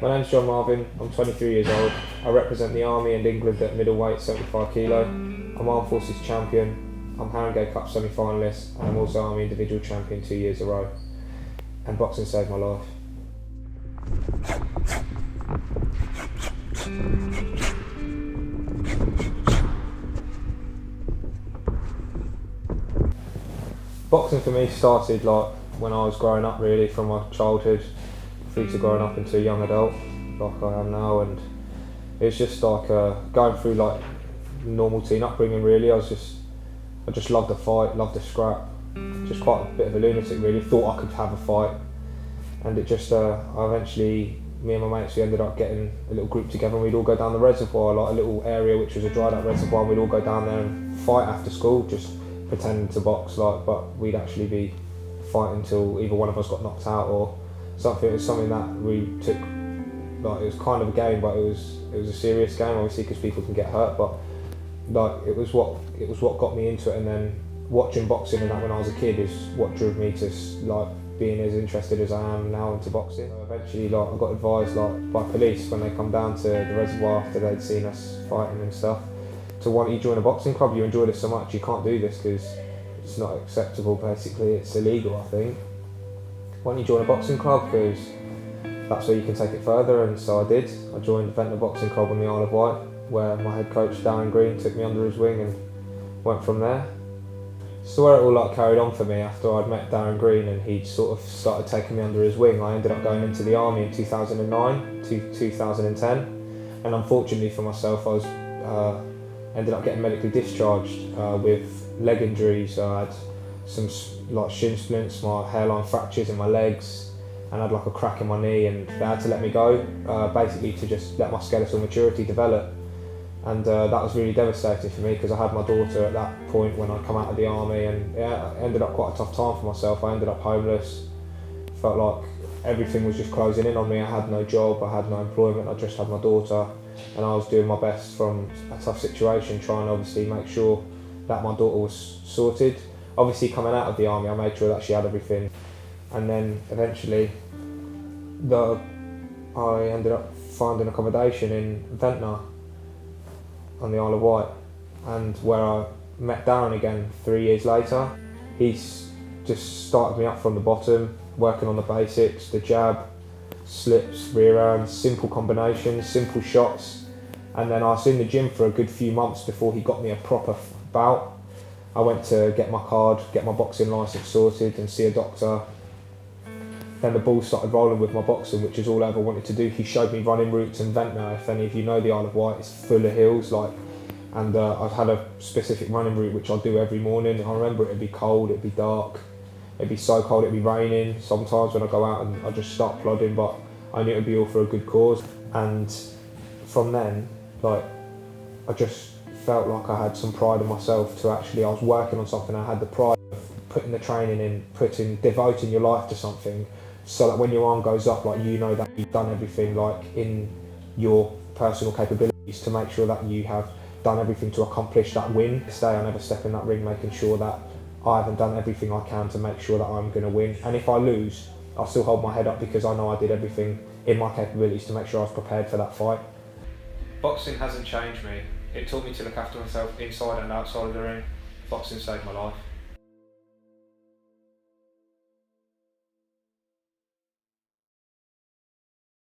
My name's John Marvin, I'm 23 years old. I represent the Army and England at middleweight 75 kilo. I'm Armed Forces champion, I'm Haringey Cup semi-finalist, and I'm also Army individual champion 2 years in a row. And boxing saved my life. Boxing for me started like when I was growing up, really, from my childhood through to growing up into a young adult like I am now, and it's just like going through like normal teen upbringing, really. I just loved the fight, loved the scrap, just quite a bit of a lunatic, really. Thought I could have a fight, and it just I eventually, me and my mates, we ended up getting a little group together, and we'd all go down the reservoir, like a little area which was a dried up reservoir, and we'd all go down there and fight after school, just pretending to box, like, but we'd actually be fighting till either one of us got knocked out or something. It was something that we took, like, it was kind of a game, but it was a serious game, obviously, because people can get hurt, but like it was what got me into it. And then watching boxing and that when I was a kid is what drove me to like being as interested as I am now into boxing. So eventually, like, I got advised, like, by police when they come down to the reservoir after they'd seen us fighting and stuff, to why don't you join a boxing club? You enjoy this so much, you can't do this because it's not acceptable, basically, it's illegal, I think. Why don't you join a boxing club, because that's where you can take it further? And so I did. I joined Ventnor Boxing Club on the Isle of Wight, where my head coach Darren Green took me under his wing and went from there. So where it all like carried on for me after I'd met Darren Green and he'd sort of started taking me under his wing, I ended up going into the army in 2009 to 2010, and unfortunately for myself, I was ended up getting medically discharged with leg injuries. I had some like shin splints, my hairline fractures in my legs, and I had like a crack in my knee, and they had to let me go, basically to just let my skeletal maturity develop. And that was really devastating for me because I had my daughter at that point when I come out of the army, and yeah, it ended up quite a tough time for myself. I ended up homeless, felt like everything was just closing in on me. I had no job, I had no employment, I just had my daughter, and I was doing my best from a tough situation, trying to obviously make sure that my daughter was sorted. Obviously, coming out of the army, I made sure that she had everything, and then eventually I ended up finding accommodation in Ventnor on the Isle of Wight, and where I met Darren again 3 years later. He's just started me up from the bottom, working on the basics, the jab, slips, rear arms, simple combinations, simple shots. And then I was in the gym for a good few months before he got me a proper bout. I went to get my card, get my boxing licence sorted and see a doctor. Then the ball started rolling with my boxing, which is all I ever wanted to do. He showed me running routes in Ventnor. If any of you know the Isle of Wight, it's full of hills, like, and I've had a specific running route which I do every morning. I remember it'd be cold, it'd be dark, it'd be so cold, it'd be raining sometimes when I go out, and I just start plodding, but I knew it'd be all for a good cause. And from then, like, I just felt like I had some pride in myself to actually, I was working on something. I had the pride of putting the training in, devoting your life to something, so that when your arm goes up, like, you know that you've done everything, like, in your personal capabilities to make sure that you have done everything to accomplish that win. Today I never step in that ring making sure that I haven't done everything I can to make sure that I'm going to win. And if I lose, I'll still hold my head up because I know I did everything in my capabilities to make sure I was prepared for that fight. Boxing hasn't changed me. It taught me to look after myself inside and outside of the ring. Boxing saved my life.